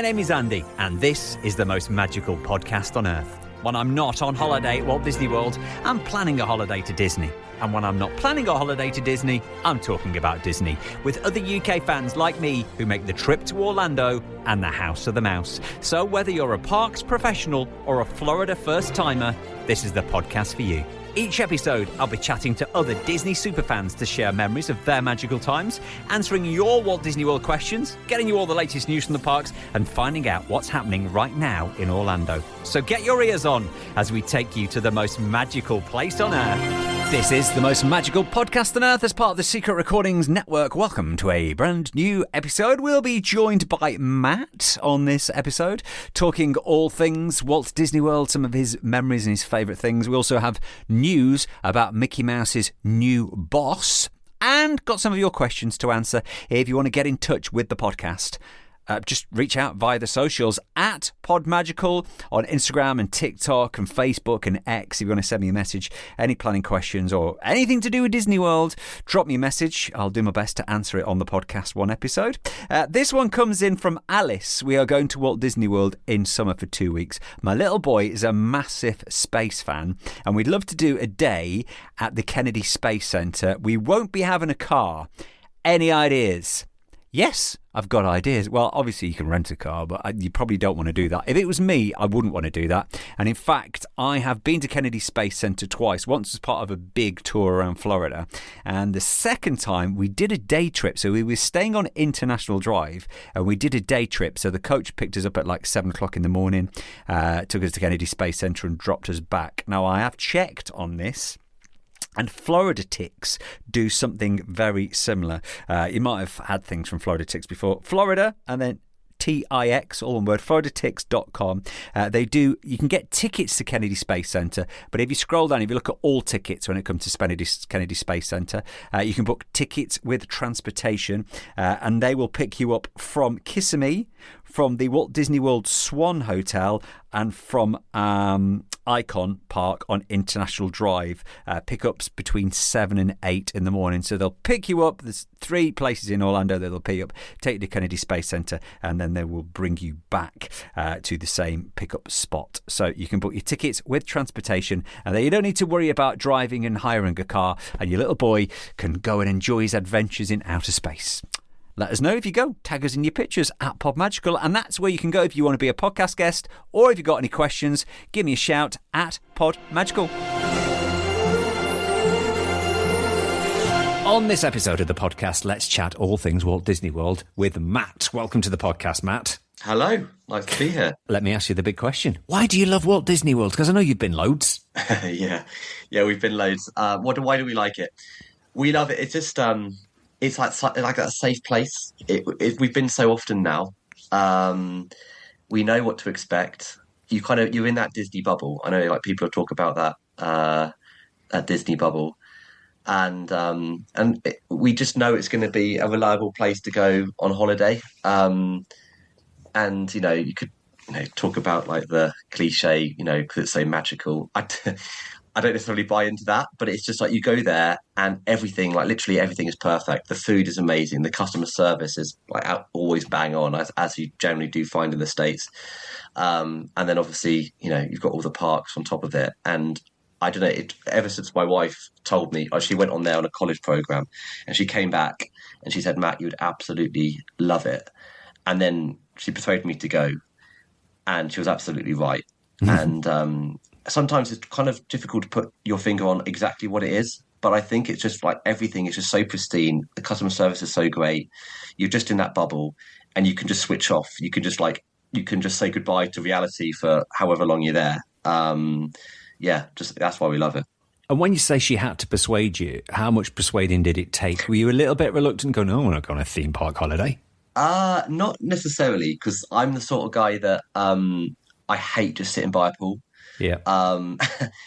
My name is Andy, and this is the most magical podcast on earth. When I'm not on holiday at Walt Disney World, I'm planning a holiday to Disney. And when I'm not planning a holiday to Disney, I'm talking about Disney with other UK fans like me who make the trip to Orlando and the House of the Mouse. So whether you're a parks professional or a Florida first-timer, this is the podcast for you. Each episode, I'll be chatting to other Disney superfans to share memories of their magical times, answering your Walt Disney World questions, getting you all the latest news from the parks, and finding out what's happening right now in Orlando. So get your ears on as we take you to the most magical place on earth. This is the most magical podcast on earth as part of the Secret Recordings Network. Welcome to a brand new episode. We'll be joined by Matt on this episode, talking all things Walt Disney World, some of his memories and his favourite things. We also have news about Mickey Mouse's new boss and got some of your questions to answer. If you want to get in touch with the podcast, just reach out via the socials at PodMagical on Instagram and TikTok and Facebook and X. If you want to send me a message, any planning questions or anything to do with Disney World, drop me a message. I'll do my best to answer it on the podcast one episode. This one comes in from Alice. We are going to Walt Disney World in summer for 2 weeks. My little boy is a massive space fan and we'd love to do a day at the Kennedy Space Center. We won't be having a car. Any ideas? Yes, I've got ideas. Well, obviously you can rent a car, but you probably don't want to do that. If it was me, I wouldn't want to do that. And in fact, I have been to Kennedy Space Center twice, once as part of a big tour around Florida. And the second time we did a day trip. So we were staying on International Drive and we did a day trip. So the coach picked us up at like 7 o'clock in the morning, took us to Kennedy Space Center and dropped us back. Now, I have checked on this. And Florida Ticks do something very similar. You might have had things from Florida Ticks before. Florida and then TIX, all one word, FloridaTix.com. You can get tickets to Kennedy Space Center, but if you scroll down, if you look at all tickets when it comes to Kennedy Space Center, you can book tickets with transportation, and they will pick you up from Kissimmee, from the Walt Disney World Swan Hotel, and from Icon Park on International Drive. Pickups between 7 and 8 in the morning. So they'll pick you up. There's 3 places in Orlando that they'll pick you up, take you to Kennedy Space Center, and then they will bring you back to the same pickup spot. So you can book your tickets with transportation, and then you don't need to worry about driving and hiring a car, and your little boy can go and enjoy his adventures in outer space. Let us know if you go. Tag us in your pictures at PodMagical, and that's where you can go if you want to be a podcast guest, or if you've got any questions, give me a shout at PodMagical. On this episode of the podcast, let's chat all things Walt Disney World with Matt. Welcome to the podcast, Matt. Hello, nice to be here. Let me ask you the big question. Why do you love Walt Disney World? Because I know you've been loads. Yeah, we've been loads. Why do we like it? We love it. It's just it's like a safe place. We've been so often now. We know what to expect. You're in that Disney bubble. I know, like, people talk about that Disney bubble, and we just know it's going to be a reliable place to go on holiday. And you could talk about like the cliche, because it's so magical. I don't necessarily buy into that, but it's just like you go there and everything, like literally everything is perfect. The food is amazing. The customer service is like always bang on, as you generally do find in the States. And then obviously, you've got all the parks on top of it. And I don't know, ever since my wife told me, she went on there on a college program and she came back and she said, Matt, you would absolutely love it. And then she persuaded me to go, and she was absolutely right. And, sometimes it's kind of difficult to put your finger on exactly what it is, but I think it's just like everything is just so pristine. The customer service is so great. You're just in that bubble and you can just switch off. You can just say goodbye to reality for however long you're there. That's why we love it. And when you say she had to persuade you, how much persuading did it take? Were you a little bit reluctant going, oh, I want to go on a theme park holiday? Not necessarily, because I'm the sort of guy that I hate just sitting by a pool. Yeah.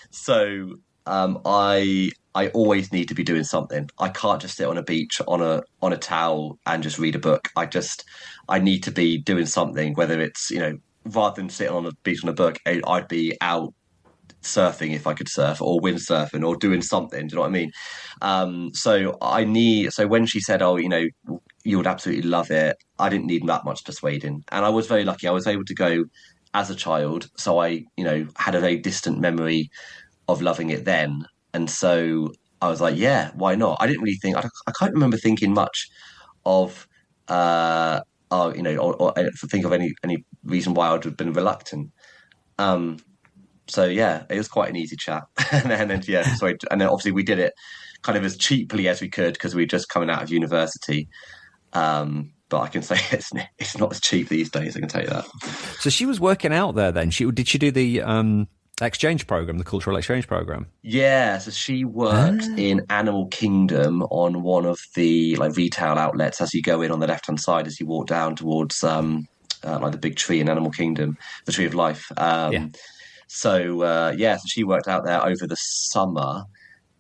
So I always need to be doing something. I can't just sit on a beach on a towel and just read a book. I need to be doing something, whether it's, rather than sitting on a beach on a book, I'd be out surfing if I could surf, or windsurfing, or doing something. Do you know what I mean? So when she said, you would absolutely love it. I didn't need that much persuading, and I was very lucky. I was able to go as a child, so I, had a very distant memory of loving it then, and so I was like, yeah, why not? I didn't really think. I can't remember thinking much of, uh, or think of any reason why I would have been reluctant. Um, so yeah, it was quite an easy chat, and then yeah, sorry, and then obviously we did it kind of as cheaply as we could because we were just coming out of university. But I can say it's not as cheap these days. I can tell you that. So she was working out there then. Did she do the exchange program, the cultural exchange program? Yeah, so she worked in Animal Kingdom on one of the like retail outlets as you go in on the left hand side as you walk down towards like the big tree in Animal Kingdom, the Tree of Life. Yeah. So she worked out there over the summer,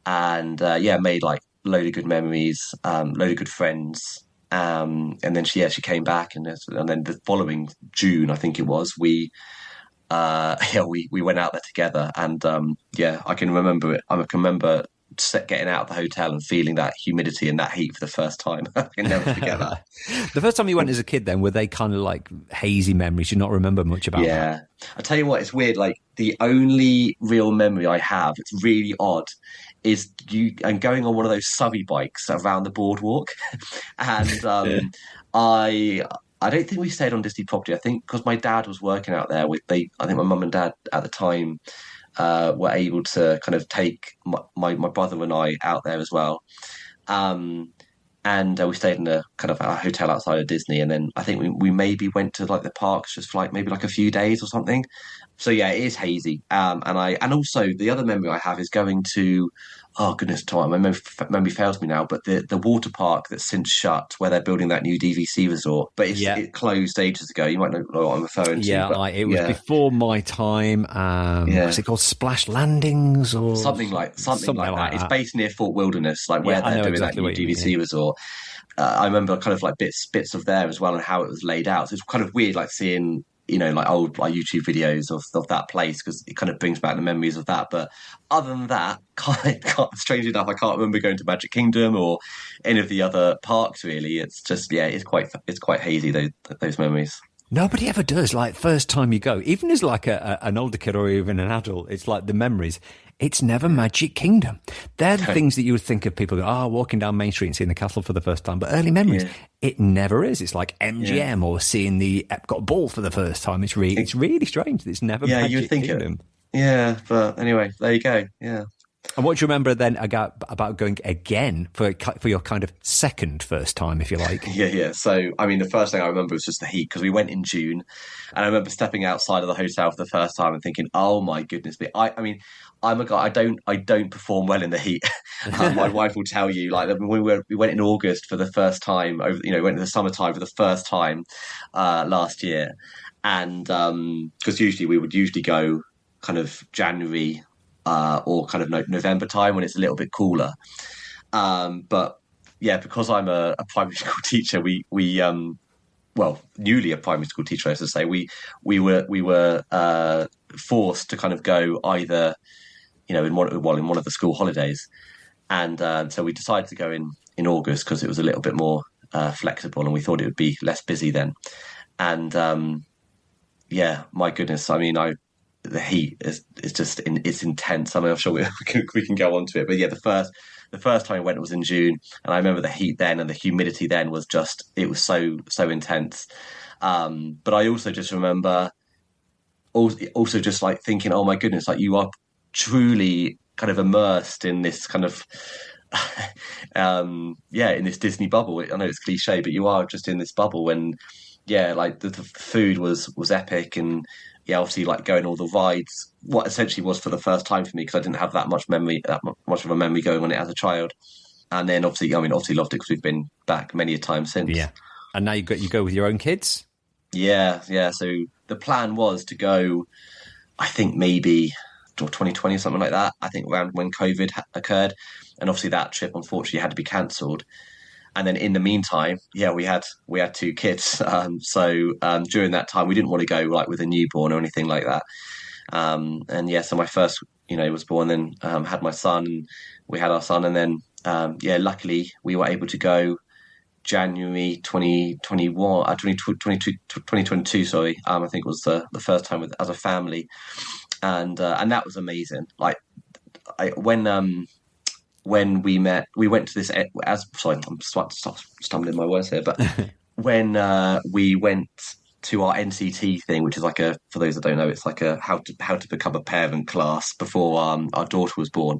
and made like load of good memories, load of good friends. And then she came back, and then the following June, I think it was, we went out there together, and I can remember it. I can remember getting out of the hotel and feeling that humidity and that heat for the first time. I can never forget that. The first time you went as a kid, then, were they kind of like hazy memories? You not remember much about that? Yeah, I tell you what, it's weird. Like the only real memory I have, it's really odd, is going on one of those subby bikes around the boardwalk, and I don't think we stayed on Disney property. I think because my dad was working out there I think my mum and dad at the time were able to kind of take my brother and I out there as well. And we stayed in a kind of a hotel outside of Disney. And then I think we maybe went to like the parks just for like maybe like a few days or something. So yeah, it is hazy. And also the other memory I have is going to, oh goodness, Tom, my memory fails me now, but the water park that's since shut, where they're building that new DVC resort, but it closed ages ago. You might know what I'm referring to. Yeah, it was before my time. Was it called Splash Landings or something like that? It's based near Fort Wilderness, like where they're doing exactly that new DVC resort. I remember kind of like bits of there as well and how it was laid out. So it's kind of weird, like seeing like old like YouTube videos of that place because it kind of brings back the memories of that. But other than that, strangely enough, I can't remember going to Magic Kingdom or any of the other parks. Really, it's just it's quite hazy those memories. Nobody ever does. Like first time you go, even as like an older kid or even an adult, it's like the memories. It's never Magic Kingdom. They're the things that you would think of people walking down Main Street and seeing the castle for the first time. But early memories, it never is. It's like MGM or seeing the Epcot Ball for the first time. It's really strange. It's never Magic Kingdom. But anyway, there you go. Yeah. And what do you remember then about going again for your kind of second first time, if you like? Yeah. So, I mean, the first thing I remember was just the heat because we went in June, and I remember stepping outside of the hotel for the first time and thinking, "Oh my goodness!" But I mean, I'm a guy. I don't perform well in the heat. My wife will tell you, like when we went in August for the first time. Went in the summertime for the first time last year, and because usually we would go kind of January. Or kind of November time when it's a little bit cooler. But yeah, because I'm a primary school teacher, we newly a primary school teacher, I should say, we were forced to kind of go either, in one of the school holidays, and so we decided to go in August because it was a little bit more flexible, and we thought it would be less busy then. And my goodness, I mean, the heat is just it's intense. I mean, I'm sure we can go on to it, but yeah, the first time I went was in June, and I remember the heat then and the humidity then was so intense. But I also just remember also just like thinking, oh my goodness, like you are truly kind of immersed in this kind of in this Disney bubble. I know it's cliche, but you are just in this bubble when like the food was epic, and obviously like going all the rides, what essentially was for the first time for me because I didn't have that much of a memory going on it as a child. And then obviously loved it because we've been back many a time since. Yeah. And now you go with your own kids? Yeah. So the plan was to go, I think maybe 2020 or something like that. I think around when COVID occurred. And obviously that trip unfortunately had to be cancelled. And then in the meantime, we had two kids. So during that time, we didn't want to go like with a newborn or anything like that. So my first, was born, then had my son, and we had our son, and then luckily we were able to go January 2021, 2022, sorry. I think it was the first time as a family, and that was amazing. Like when we met, we went to this. Sorry, I'm stumbling my words here, but when we went to our NCT thing, which is like for those that don't know, it's like a how to become a parent class before our daughter was born,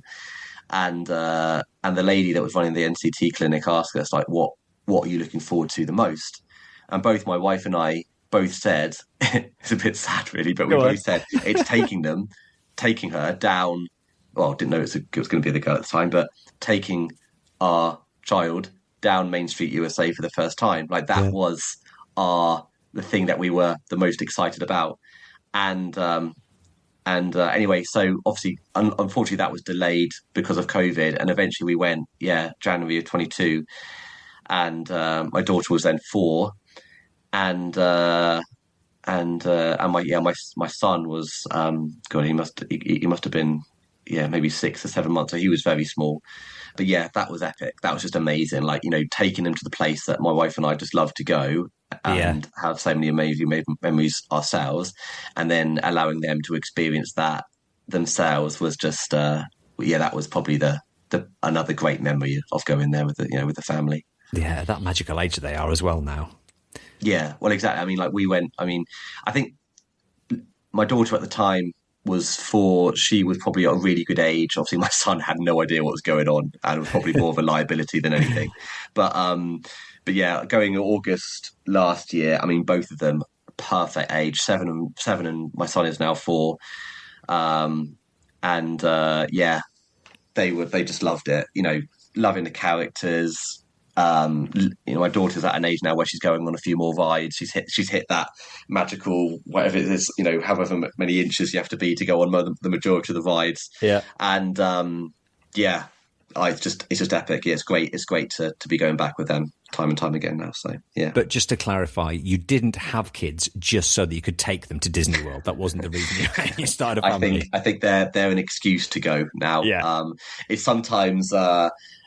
and the lady that was running the NCT clinic asked us like, what are you looking forward to the most? And both my wife and I both said, it's a bit sad really, but we both said it's taking her down. Well, didn't know it was going to be the girl at the time, but taking our child down Main Street USA for the first time. Like that was the thing that we were the most excited about. And anyway, so obviously, unfortunately, that was delayed because of COVID, and eventually we went, January of 22, and my daughter was then 4, and my son was God, he must have been maybe 6 or 7 months, so he was very small. But that was epic. That was just amazing. Like, taking them to the place that my wife and I just love to go and have so many amazing memories ourselves, and then allowing them to experience that themselves was just that was probably the another great memory of going there with the family. Yeah, that magical age they are as well now. Yeah, well, exactly. I mean, like we went. I mean, I think my daughter at the time was 4. She was probably at a really good age. Obviously, my son had no idea what was going on, and was probably more of a liability than anything. But going in August last year, I mean, both of them perfect age, 7 and my son is now 4. They just loved it. Loving the characters. My daughter's at an age now where she's going on a few more rides. She's hit that magical whatever it is, however many inches you have to be to go on the majority of the rides. Yeah, and it's just epic. Yeah, it's great. It's great to be going back with them time and time again now. So yeah. But just to clarify, you didn't have kids just so that you could take them to Disney World. That wasn't the reason you started a family. I think they're an excuse to go now. Yeah. It's sometimes.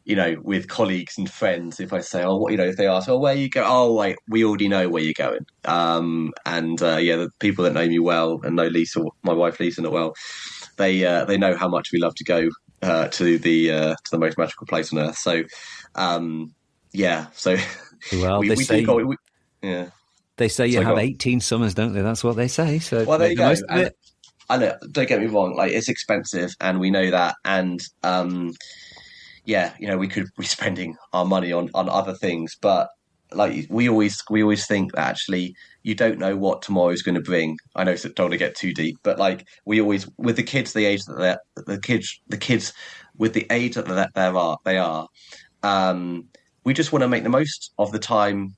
With colleagues and friends, if I say, if they ask, where you go? Oh, wait, we already know where you're going. The people that know me well and know Lisa, my wife Lisa, not well, they know how much we love to go to the most magical place on earth. So, So, well, they say you have 18 summers, don't they? That's what they say. So, well, there you go. And don't get me wrong, like it's expensive, and we know that, and we could be spending our money on other things, but like we always think that actually you don't know what tomorrow's going to bring. I know, so don't want to get too deep, but like we always, with the kids, the age that the kids with the age that they are, we just want to make the most of the time,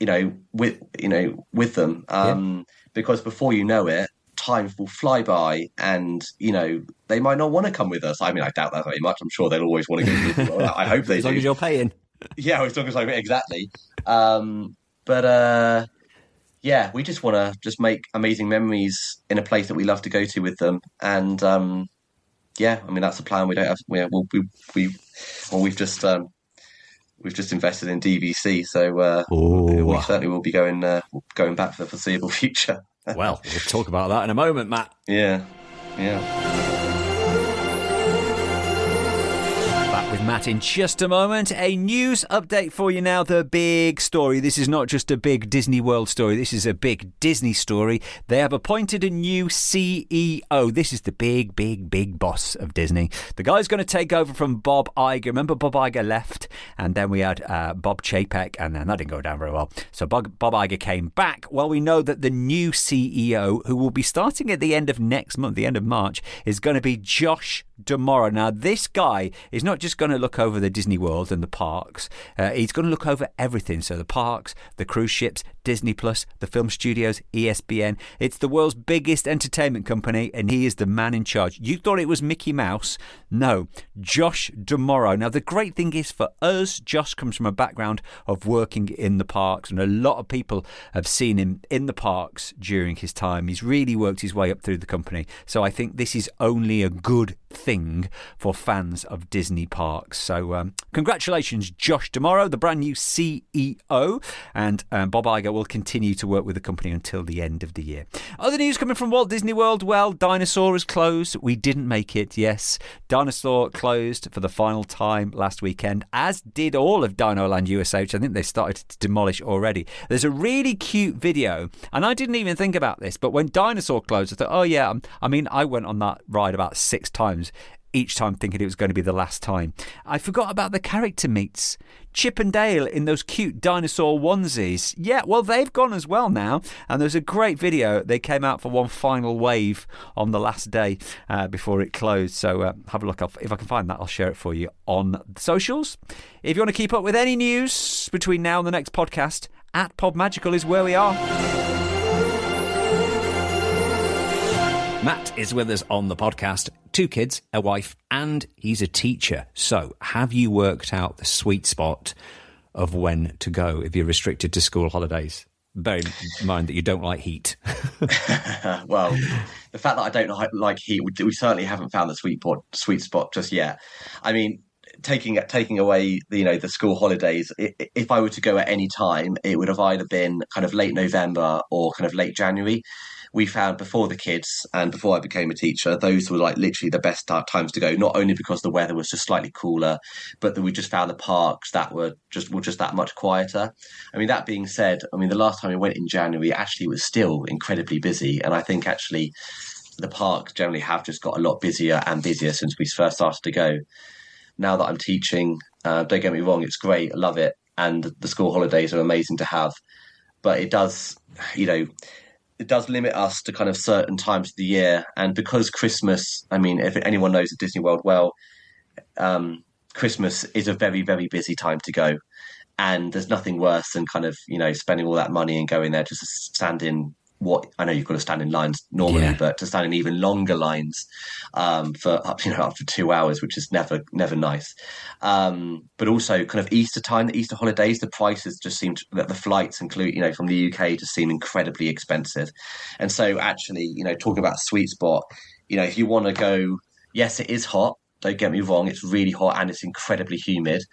with them, because before you know it, time will fly by, and they might not want to come with us. I mean, I doubt that very much. I'm sure they'll always want to go with us. I hope they do. As long as you're paying. Yeah, as long as exactly. We just want to just make amazing memories in a place that we love to go to with them, and I mean that's the plan. We don't have. We've just invested in DVC, so we certainly will be going back for the foreseeable future. Well, we'll talk about that in a moment, Matt. Yeah. Back with Matt in just a moment. A news update for you now. The big story. This is not just a big Disney World story. This is a big Disney story. They have appointed a new CEO. This is the big, big, big boss of Disney. The guy's going to take over from Bob Iger. Remember, Bob Iger left, and then we had Bob Chapek, and then that didn't go down very well. So Bob Iger came back. Well, we know that the new CEO, who will be starting at the end of next month, the end of March, is going to be Josh D'Amaro. Now, this guy is not just going to look over the Disney World and the parks. He's going to look over everything. So the parks, the cruise ships, Disney Plus, the film studios, ESPN. It's the world's biggest entertainment company, and he is the man in charge. You thought it was Mickey Mouse? No, Josh D'Amaro. Now, the great thing is for us, Josh comes from a background of working in the parks, and a lot of people have seen him in the parks during his time. He's really worked his way up through the company. So I think this is only a good thing for fans of Disney parks. So congratulations, Josh D'Amaro, the brand new CEO, and Bob Iger will continue to work with the company until the end of the year. Other news coming from Walt Disney World. Well, Dinosaur has closed. We didn't make it, yes. Dinosaur closed for the final time last weekend, as did all of Dinoland USA, which I think they started to demolish already. There's a really cute video, and I didn't even think about this, but when Dinosaur closed, I thought, oh yeah, I mean, I went on that ride about 6 times, each time thinking it was going to be the last time. I forgot about the character meets. Chip and Dale in those cute dinosaur onesies. Yeah, well, they've gone as well now. And there's a great video. They came out for one final wave on the last day before it closed. So have a look. If I can find that, I'll share it for you on the socials. If you want to keep up with any news between now and the next podcast, @PodMagical is where we are. Matt is with us on the podcast. 2 kids, a wife, and he's a teacher. So have you worked out the sweet spot of when to go if you're restricted to school holidays? Bear in mind that you don't like heat. Well, the fact that I don't like heat, we certainly haven't found the sweet spot just yet. I mean, taking away the school holidays, if I were to go at any time, it would have either been kind of late November or kind of late January. We found before the kids and before I became a teacher, those were like literally the best times to go, not only because the weather was just slightly cooler, but that we just found the parks that were just that much quieter. I mean, that being said, I mean, the last time we went in January, actually, it was still incredibly busy. And I think actually the parks generally have just got a lot busier and busier since we first started to go. Now that I'm teaching, don't get me wrong, it's great. I love it. And the school holidays are amazing to have. But it does, it does limit us to kind of certain times of the year. And because Christmas, I mean, if anyone knows the Disney World well, Christmas is a very, very busy time to go. And there's nothing worse than kind of, spending all that money and going there just to stand in what I know you've got to stand in lines normally, but to stand in even longer lines for up to 2 hours, which is never nice. But also kind of Easter time, the Easter holidays, the prices just seem that the flights include, from the UK just seem incredibly expensive. And so actually, talking about a sweet spot, if you want to go, yes, it is hot. Don't get me wrong. It's really hot and it's incredibly humid.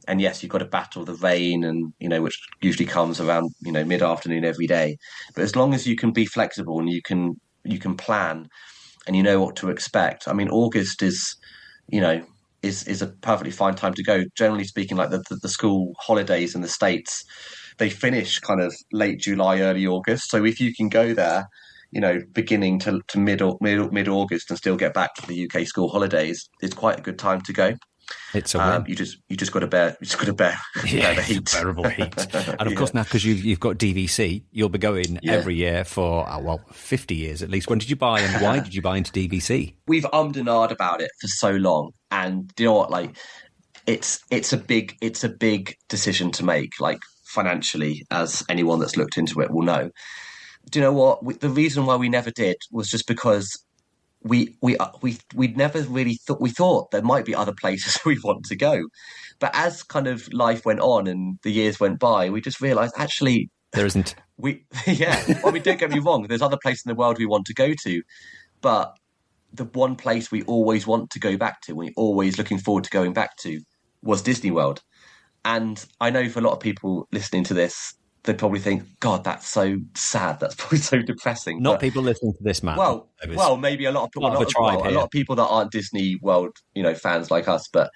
And yes, you've got to battle the rain and, which usually comes around, mid-afternoon every day. But as long as you can be flexible and you can plan and you know what to expect. I mean, August is a perfectly fine time to go. Generally speaking, like the school holidays in the States, they finish kind of late July, early August. So if you can go there, beginning to mid-August and still get back to the UK school holidays, it's quite a good time to go. It's a win. You just got to bear the heat, bearable heat, and of course now because you've got DVC, you'll be going every year for 50 years at least. When did you buy and why did you buy into DVC? We've and ahed about it for so long, and do you know what? Like, it's a big decision to make, like financially, as anyone that's looked into it will know. Do you know what? The reason why we never did was just because we'd never really thought. We thought there might be other places we want to go, but as kind of life went on and the years went by, we just realised actually there isn't. Well, don't get me wrong. There's other places in the world we want to go to, but the one place we always want to go back to, we're always looking forward to going back to, was Disney World. And I know for a lot of people listening to this, they probably think, God, that's so sad. That's probably so depressing. Not people listening to this, man. Well, maybe a lot of people, a lot of people that aren't Disney World, fans like us. But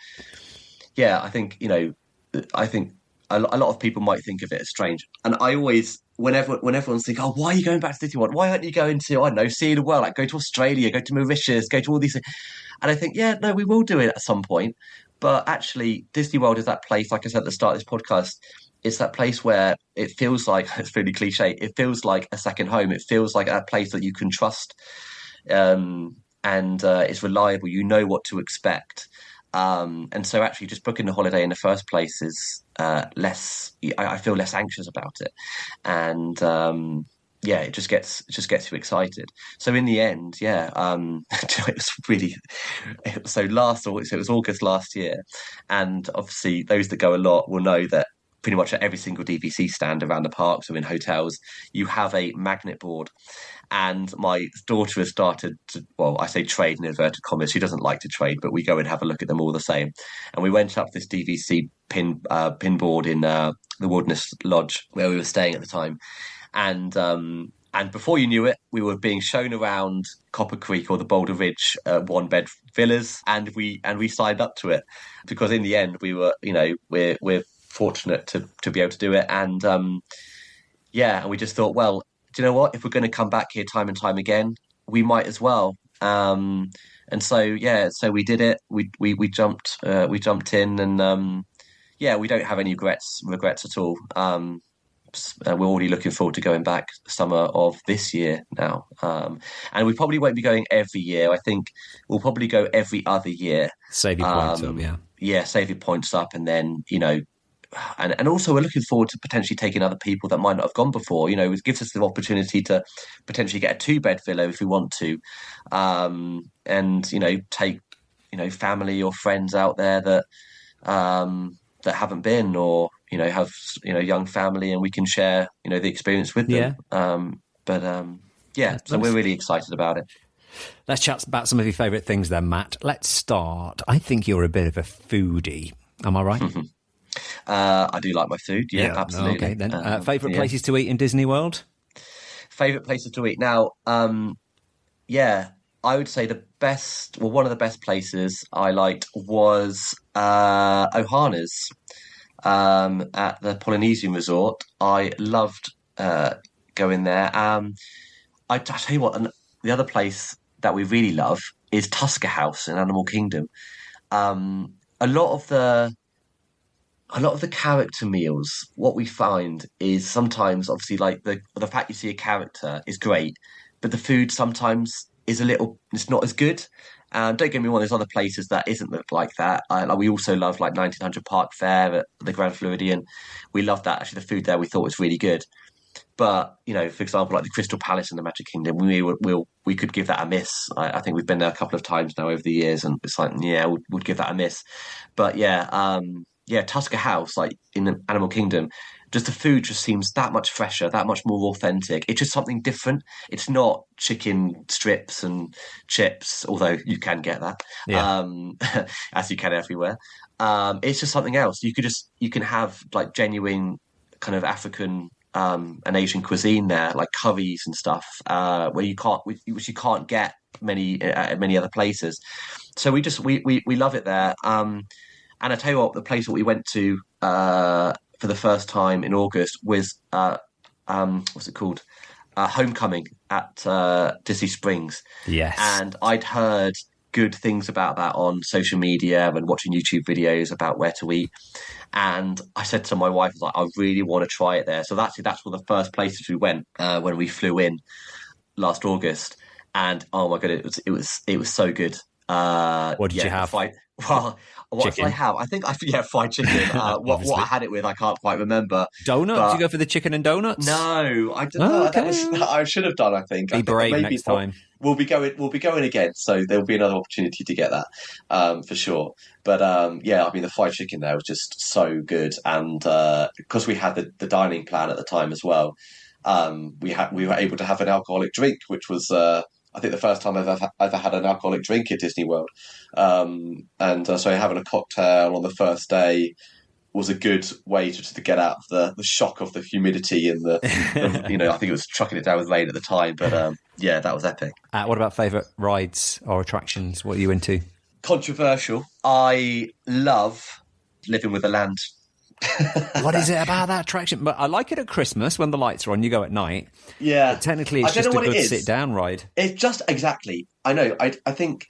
yeah, I think a lot of people might think of it as strange. And I always, when everyone's thinking, oh, why are you going back to Disney World? Why aren't you going to, I don't know, see the world? Like go to Australia, go to Mauritius, go to all these things. And I think, yeah, no, we will do it at some point. But actually, Disney World is that place, like I said at the start of this podcast, it's that place where it feels like, it's really cliche, it feels like a second home. It feels like a place that you can trust and it's reliable. You know what to expect. And so actually just booking the holiday in the first place is less, I feel less anxious about it. And yeah, it just gets you excited. So in the end, yeah, it was really, so it was August last year. And obviously those that go a lot will know that pretty much at every single DVC stand around the parks or in hotels, you have a magnet board. And my daughter has started to, well, I say trade in inverted commas. She doesn't like to trade, but we go and have a look at them all the same. And we went up this DVC pin board in the Wilderness Lodge where we were staying at the time. And before you knew it, we were being shown around Copper Creek or the Boulder Ridge one bed villas, and we signed up to it because in the end we were, we're fortunate to be able to do it. And yeah, and we just thought, well, do you know what? If we're going to come back here time and time again, we might as well. And so yeah, so we did it. We jumped in, and yeah, we don't have any regrets at all. We're already looking forward to going back summer of this year now. And we probably won't be going every year. I think we'll probably go every other year. Save your points up, yeah. Yeah, save your points up, and then and also we're looking forward to potentially taking other people that might not have gone before. It gives us the opportunity to potentially get a 2-bed villa if we want to, and take family or friends out there that haven't been, or have young family, and we can share the experience with them. Yeah, so we're really excited about it. Let's chat about some of your favourite things then, Matt. Let's start. I think you're a bit of a foodie. Am I right? I do like my food. Yeah, absolutely. Okay, then. Favourite places to eat in Disney World? Favourite places to eat now. Yeah, I would say one of the best places I liked was Ohana's at the Polynesian Resort. I loved going there. I tell you what, the other place that we really love is Tusker House in Animal Kingdom. A lot of the character meals, what we find is sometimes, obviously, like the fact you see a character is great, but the food sometimes is it's not as good. Don't get me wrong, there's other places that isn't like that. We also love like 1900 Park Fair at the Grand Floridian. We loved that. Actually, the food there we thought was really good. But, for example, like the Crystal Palace in the Magic Kingdom, we could give that a miss. I think we've been there a couple of times now over the years, and it's like, yeah, we'd give that a miss. But yeah, Tusker House, like in the Animal Kingdom, just the food just seems that much fresher, that much more authentic. It's just something different. It's not chicken strips and chips, although you can get that, as you can everywhere. It's just something else. You can have like genuine kind of African and Asian cuisine there, like curries and stuff, which you can't get many other places. So we love it there. And I tell you what, the place that we went to for the first time in August was what's it called? Homecomin at Disney Springs. Yes. And I'd heard good things about that on social media and watching YouTube videos about where to eat. And I said to my wife, I was like, I really want to try it there. So that's one of the first places we went when we flew in last August. And oh my god, it was so good. What did you have? What did I have? I think fried chicken. What I had it with, I can't quite remember. Donuts? Did you go for the chicken and donuts? No, I didn't. Okay. I should have done. I think. Be brave next time. We'll be going again, so there'll be another opportunity to get that for sure. But the fried chicken there was just so good, and because we had the dining plan at the time as well, we were able to have an alcoholic drink, which was. I think the first time I've ever had an alcoholic drink at Disney World. So having a cocktail on the first day was a good way to get out of the shock of the humidity and I think it was trucking it down with rain at the time. But that was epic. What about favourite rides or attractions? What are you into? Controversial. I love Living with the Land. What is it about that attraction? But I like it at Christmas when the lights are on. You go at night. Yeah, but technically, it's just a good sit-down ride. It's just exactly. I know. I think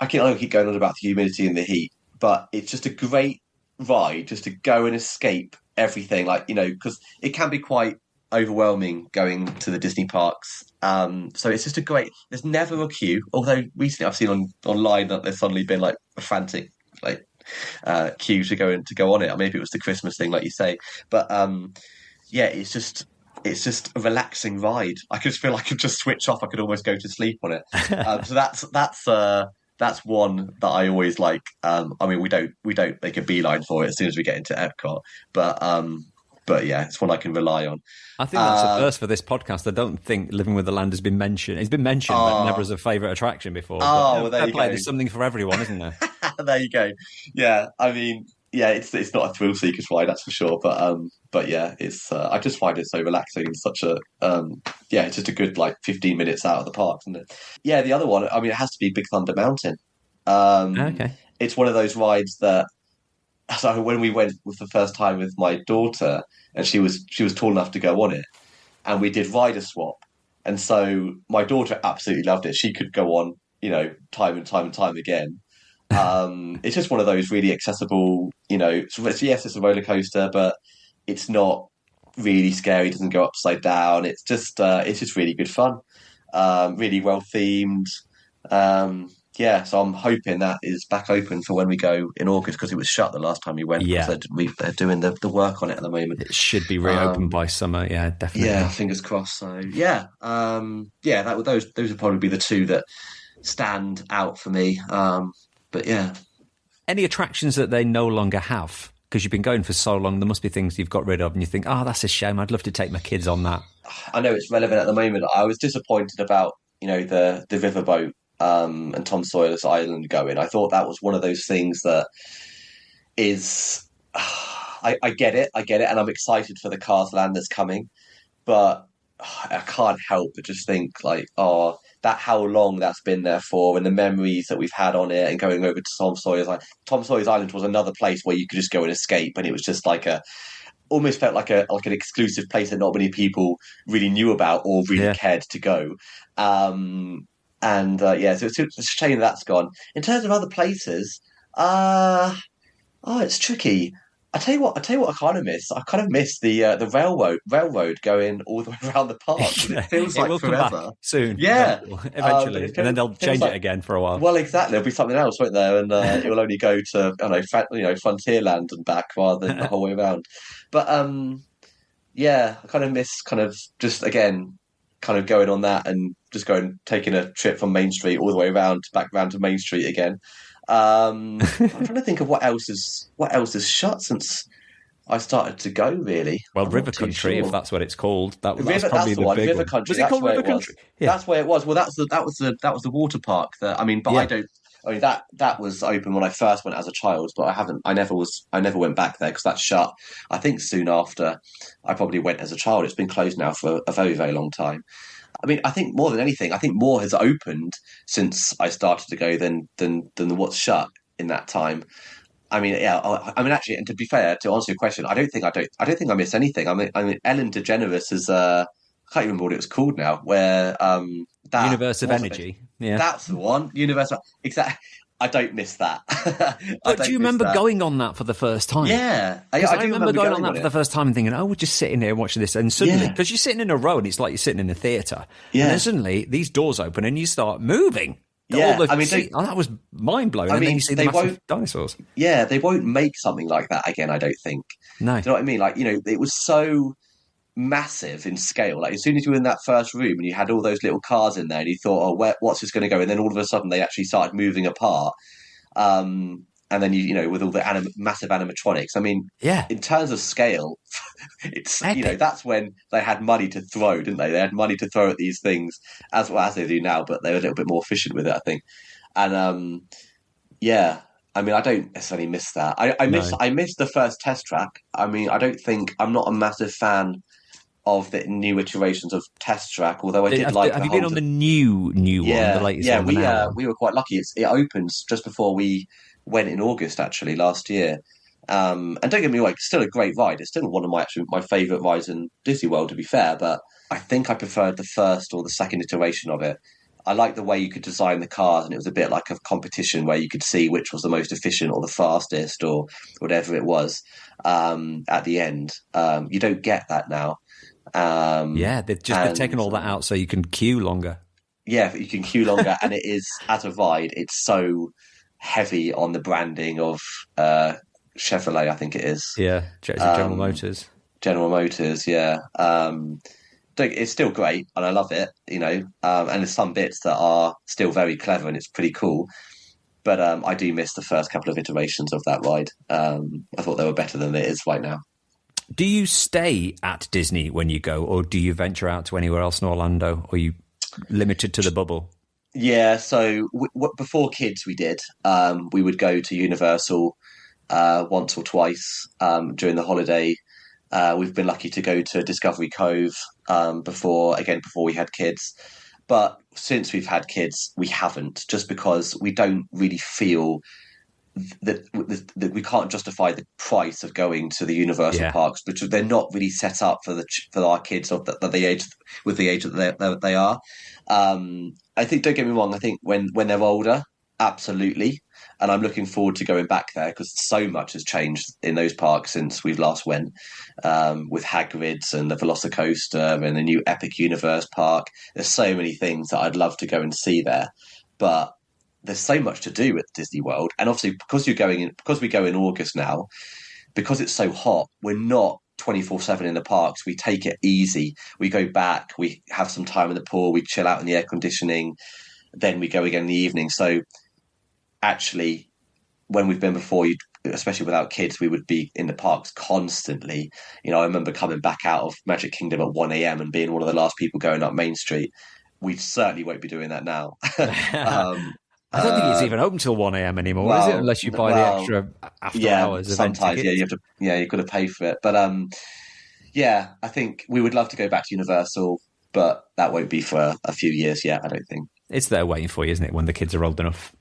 I keep going on about the humidity and the heat, but it's just a great ride just to go and escape everything. Because it can be quite overwhelming going to the Disney parks. So it's just a great. There's never a queue. Although recently I've seen online that there's suddenly been like a frantic queue to go on it. Or maybe it was the Christmas thing, like you say. But yeah, it's just a relaxing ride. I just feel like I could just switch off. I could almost go to sleep on it. So that's one that I always like. I mean, we don't make a beeline for it as soon as we get into Epcot, but yeah, it's one I can rely on. I think that's a first for this podcast. I don't think Living with the Land has been mentioned. It's been mentioned, but never as a favourite attraction before. Well, there you go. There's something for everyone, isn't there? There you go. Yeah, I mean, yeah, it's not a thrill seekers ride, that's for sure. But yeah, it's I just find it so relaxing and such a it's just a good 15 minutes out of the park, isn't it? Yeah, the other one, I mean, it has to be Big Thunder Mountain. Okay. It's one of those rides that. So when we went with the first time with my daughter, and she was tall enough to go on it, and we did rider swap, and so my daughter absolutely loved it. She could go on, time and time and time again. It's just one of those really accessible, yes, it's a roller coaster, but it's not really scary. It doesn't go upside down. It's just really good fun. Really well themed. Yeah, so I'm hoping that is back open for when we go in August, because it was shut the last time we went. Yeah, they're doing the work on it at the moment. It should be reopened by summer. Yeah, definitely. Yeah, fingers crossed. So yeah, those would probably be the two that stand out for me. But yeah, any attractions that they no longer have, because you've been going for so long, there must be things you've got rid of, and you think, oh, that's a shame. I'd love to take my kids on that. I know it's relevant at the moment. I was disappointed about the riverboat. And Tom Sawyer's Island going. I thought that was one of those things that is. I get it, and I'm excited for the Cars Land that's coming, but I can't help but just think how long that's been there for, and the memories that we've had on it, and going over to Tom Sawyer's Island. Tom Sawyer's Island was another place where you could just go and escape, and it was just almost felt like an exclusive place that not many people really knew about or really cared to go. So it's a shame that's gone. In terms of other places, it's tricky. I tell you what I kind of miss. I kind of miss the railroad going all the way around the park. It feels like forever. Come back soon. Yeah, eventually, and then they'll change it again for a while. Well, exactly. There'll be something else, won't there? And it will only go to Frontierland and back rather than the whole way around. But I kind of miss just again. Kind of going on that and just taking a trip from Main Street all the way back round to Main Street again. I'm trying to think of what else is shut since I started to go. Really, well, River Country, if that's what it's called, that's probably the one. big River one. Country. Was it called River Country? Yeah. That's where it was. Well, that was the water park. That was open when I first went as a child, but I never went back there because that's shut. I think soon after I probably went as a child. It's been closed now for a very, very long time. I mean, I think more than anything, more has opened since I started to go than what's shut in that time. I mean, yeah. I mean, actually, and to be fair, to answer your question, I don't think I miss anything. I mean, Ellen DeGeneres is I can't even remember what it was called now. Where Universe of Energy. Yeah, that's the one. Universe. Exactly. I don't miss that. But do you remember going on that for the first time? Yeah. I remember going on that for the first time and thinking, we're just sitting here watching this. And suddenly, because you're sitting in a row and it's like you're sitting in a theatre. Yeah. And then suddenly these doors open and you start moving. Yeah. That was mind-blowing. And then you see the massive dinosaurs. Yeah, they won't make something like that again, I don't think. No. Do you know what I mean? It was so massive in scale. As soon as you were in that first room and you had all those little cars in there and you thought, what's this going to go? And then all of a sudden they actually started moving apart. And then with all the massive animatronics. I mean, in terms of scale, it's epic. That's when they had money to throw, didn't they? They had money to throw at these things as well as they do now, but they were a little bit more efficient with it, I think. And I mean, I don't necessarily miss that. I miss the first test track. I mean, I'm not a massive fan of the new iterations of Test Track, although have you been on the new one, the latest one? Yeah, we were quite lucky. It opens just before we went in August, actually, last year. And don't get me wrong, it's still a great ride. It's still one of my favourite rides in Disney World, to be fair, but I think I preferred the first or the second iteration of it. I liked the way you could design the cars, and it was a bit like a competition where you could see which was the most efficient or the fastest or whatever it was at the end. You don't get that now. They've taken all that out so you can queue longer. Yeah, you can queue longer, and it is, as a ride, it's so heavy on the branding of Chevrolet, I think it is. Yeah, General Motors. General Motors, yeah. It's still great, and I love it, and there's some bits that are still very clever, and it's pretty cool. But I do miss the first couple of iterations of that ride. I thought they were better than it is right now. Do you stay at Disney when you go, or do you venture out to anywhere else in Orlando, or are you limited to the bubble? Yeah, so before kids, we did. We would go to Universal once or twice during the holiday. We've been lucky to go to Discovery Cove before we had kids. But since we've had kids, we haven't, just because we don't really feel that we can't justify the price of going to the Universal parks, because they're not really set up for our kids of the age that they are. I think, don't get me wrong, I think when they're older, absolutely. And I'm looking forward to going back there, because so much has changed in those parks since we've last went, with Hagrid's and the Velocicoaster and the new Epic Universe park. There's so many things that I'd love to go and see there, but there's so much to do at Disney World. And obviously, because we go in August now, because it's so hot, we're not 24/7 in the parks. We take it easy. We go back, we have some time in the pool, we chill out in the air conditioning, then we go again in the evening. So actually, when we've been before, especially without kids, we would be in the parks constantly. I remember coming back out of Magic Kingdom at 1 a.m. and being one of the last people going up Main Street. We certainly won't be doing that now. I don't think it's even open till 1 a.m. anymore, is it? Unless you buy the extra after hours. Sometimes, you've got to pay for it. But I think we would love to go back to Universal, but that won't be for a few years yet, I don't think. It's there waiting for you, isn't it? When the kids are old enough,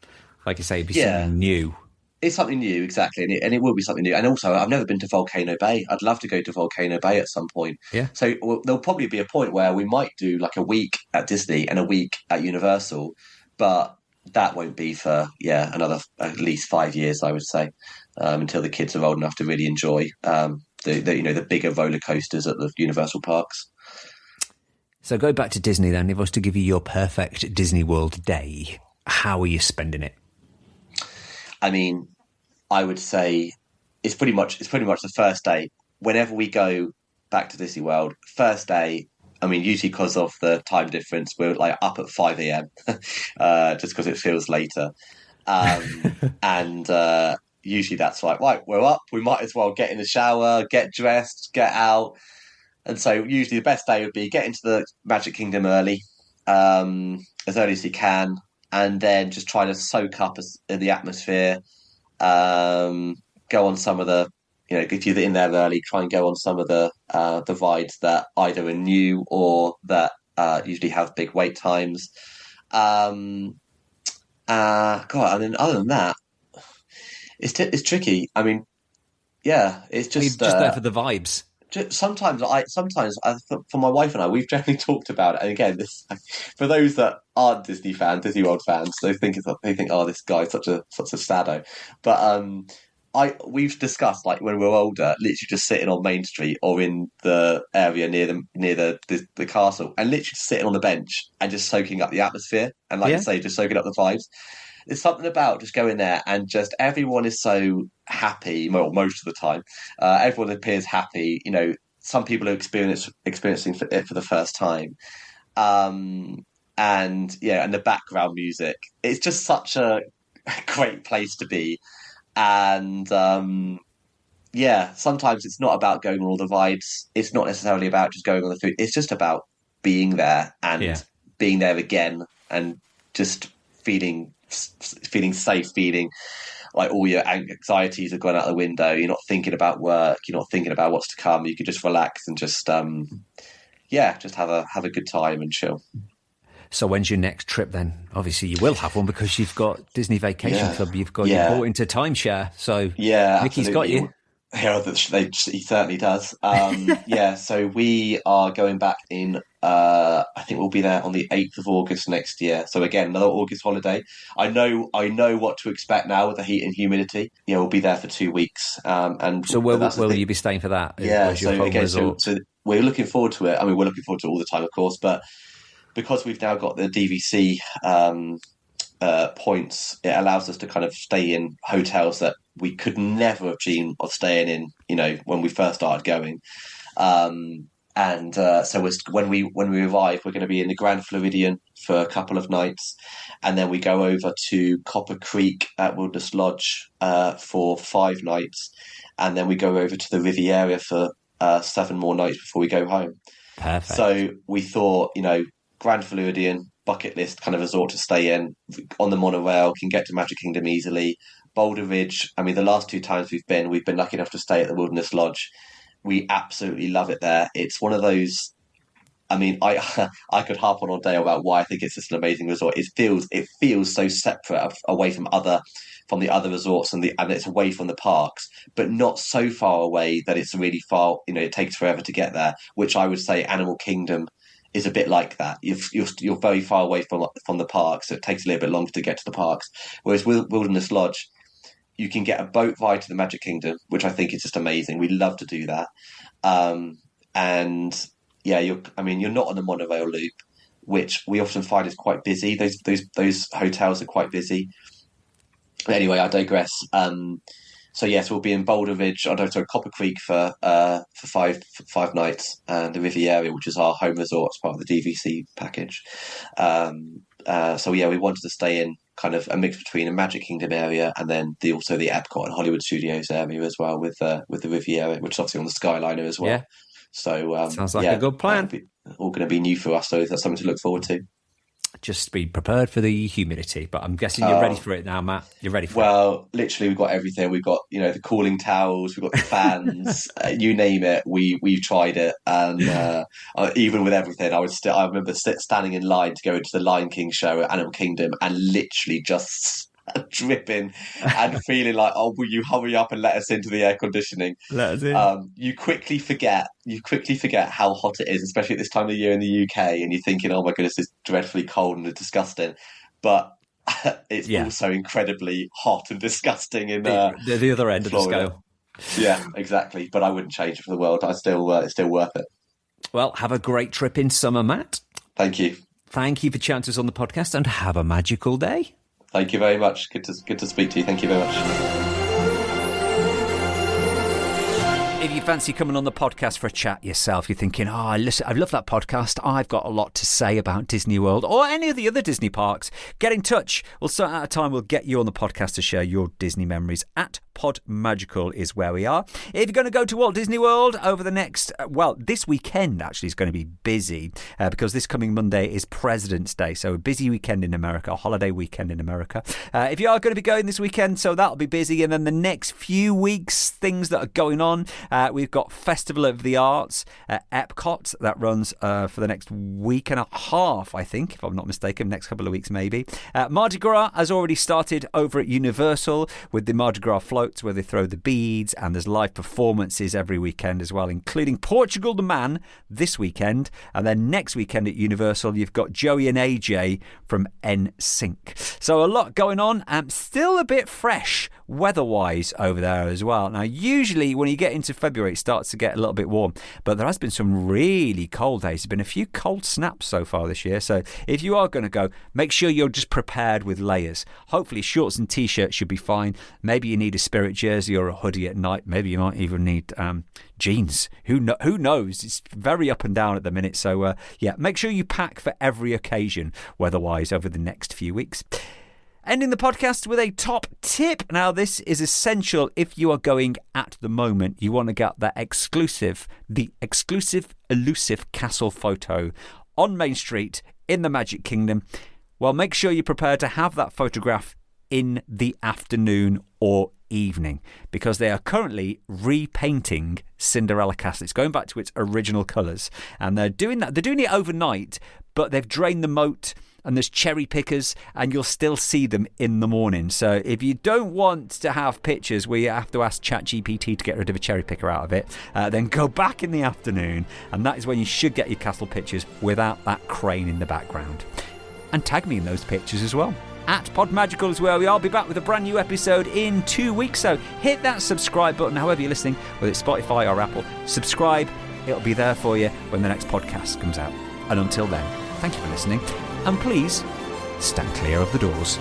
like you say, it'd be something new. It's something new, exactly, and it will be something new. And also, I've never been to Volcano Bay. I'd love to go to Volcano Bay at some point. Yeah. So there'll probably be a point where we might do like a week at Disney and a week at Universal, but that won't be for another at least 5 years, I would say, until the kids are old enough to really enjoy the bigger roller coasters at the Universal parks. So go back to Disney then. If I was to give you your perfect Disney World day, how are you spending it? I mean, I would say it's pretty much the first day. Whenever we go back to Disney World, first day. I mean, usually because of the time difference, we're like up at 5 a.m. Just because it feels later. And usually that's like, right, we're up. We might as well get in the shower, get dressed, get out. And so usually the best day would be get into the Magic Kingdom early as you can, and then just try to soak up the atmosphere. Go on some of the, if you're in there early, try and go on some of the rides that either are new or that usually have big wait times. And then other than that, it's tricky. I mean, it's just there for the vibes. Sometimes for my wife and I, we've generally talked about it. And again, this for those that aren't Disney World fans, they think, oh, this guy's such a sado. But we've discussed, like, when we're older, literally just sitting on Main Street or in the area near the castle, and literally just sitting on the bench and just soaking up the atmosphere, and like you say, just soaking up the vibes. There's something about just going there and just everyone is so happy. Well, most of the time, everyone appears happy. Some people are experiencing it for the first time, and the background music. It's just such a great place to be. And sometimes it's not about going on all the rides. It's not necessarily about just going on the food. It's just about being there and being there again, and just feeling safe, feeling like all your anxieties have gone out the window. You're not thinking about work. You're not thinking about what's to come. You can just relax and just just have a good time and chill. So when's your next trip then? Obviously you will have one because you've got Disney Vacation Club. You've got you bought into timeshare. So Mickey's got you. Yeah, he certainly does. So we are going back in. I think we'll be there on the 8th of August next year. So again, another August holiday. I know what to expect now with the heat and humidity. Yeah, we'll be there for 2 weeks. And so where will you be staying for that? Yeah. So again, so we're looking forward to it. I mean, we're looking forward to it all the time, of course, but because we've now got the DVC points, it allows us to kind of stay in hotels that we could never have dreamed of staying in, when we first started going. So when we arrive, we're going to be in the Grand Floridian for a couple of nights, and then we go over to Copper Creek at Wilderness Lodge for 5 nights, and then we go over to the Riviera for 7 more nights before we go home. Perfect. So we thought, Grand Floridian, bucket list kind of resort to stay in, on the monorail, can get to Magic Kingdom easily. Boulder Ridge, I mean, the last 2 times we've been lucky enough to stay at the Wilderness Lodge. We absolutely love it there. It's one of those, I mean, I could harp on all day about why I think it's just an amazing resort. It feels so separate away from the other resorts, and it's away from the parks, but not so far away that it's really far, it takes forever to get there, which I would say Animal Kingdom is a bit like that. You're very far away from the parks, so it takes a little bit longer to get to the parks. Whereas with Wilderness Lodge, you can get a boat ride to the Magic Kingdom, which I think is just amazing. We love to do that. And yeah, you're not on the monorail loop, which we often find is quite busy. Those hotels are quite busy. But anyway, I digress. So yes, we'll be in Boulder Ridge, Copper Creek for 5 nights, and the Riviera, which is our home resort, as part of the DVC package. So yeah, we wanted to stay in kind of a mix between a Magic Kingdom area and then also the Epcot and Hollywood Studios area as well, with the Riviera, which is obviously on the Skyliner as well. Yeah. So sounds like a good plan. All going to be new for us, so that's something to look forward to. Just be prepared for the humidity, but I'm guessing you're ready for it now, Matt. You're ready for it. Well, literally, we've got everything. We've got the cooling towels, we've got the fans, you name it. We've tried it, and even with everything, I remember standing in line to go into the Lion King show at Animal Kingdom, and literally just dripping and feeling like, oh, will you hurry up and let us into the air conditioning? Let us in. You quickly forget how hot it is, especially at this time of year in the UK, and you're thinking, oh my goodness, it's dreadfully cold and disgusting. But it's also incredibly hot and disgusting in the other end Florida. Of the scale. Yeah, exactly. But I wouldn't change it for the world. It's still worth it. Well, have a great trip in summer, Matt. Thank you. Thank you for chatting to us on the podcast, and have a magical day. Thank you very much. Good to speak to you. Thank you very much. If you fancy coming on the podcast for a chat yourself, you're thinking, listen, I love that podcast. I've got a lot to say about Disney World or any of the other Disney parks. Get in touch. We'll sort out a time. We'll get you on the podcast to share your Disney memories. At Podmagical is where we are. If you're going to go to Walt Disney World over the next, this weekend actually is going to be busy because this coming Monday is President's Day. So a busy weekend in America, a holiday weekend in America. If you are going to be going this weekend, so that'll be busy. And then the next few weeks, things that are going on. We've got Festival of the Arts at Epcot that runs for the next week and a half, I think, if I'm not mistaken, next couple of weeks maybe. Mardi Gras has already started over at Universal with the Mardi Gras floats where they throw the beads, and there's live performances every weekend as well, including Portugal the Man this weekend. And then next weekend at Universal, you've got Joey and AJ from NSYNC. So a lot going on. Still a bit fresh weather-wise over there as well. Now, usually when you get into February, it starts to get a little bit warm, but there has been some really cold days. There's been a few cold snaps so far this year, so if you are going to go, make sure you're just prepared with layers. Hopefully shorts and t-shirts should be fine. Maybe you need a Spirit jersey or a hoodie at night. Maybe you might even need jeans. Who knows? It's very up and down at the minute, so make sure you pack for every occasion weather-wise over the next few weeks. Ending the podcast with a top tip. Now, this is essential if you are going at the moment. You want to get the exclusive elusive castle photo on Main Street in the Magic Kingdom. Well, make sure you're prepared to have that photograph in the afternoon or evening, because they are currently repainting Cinderella Castle. It's going back to its original colours, and they're doing that. They're doing it overnight, but they've drained the moat, and there's cherry pickers, and you'll still see them in the morning. So if you don't want to have pictures where you have to ask ChatGPT to get rid of a cherry picker out of it, then go back in the afternoon, and that is when you should get your castle pictures without that crane in the background. And tag me in those pictures as well. At Podmagical is where we are. I'll be back with a brand new episode in 2 weeks, so hit that subscribe button, however you're listening, whether it's Spotify or Apple. Subscribe, it'll be there for you when the next podcast comes out. And until then, thank you for listening, and please stand clear of the doors.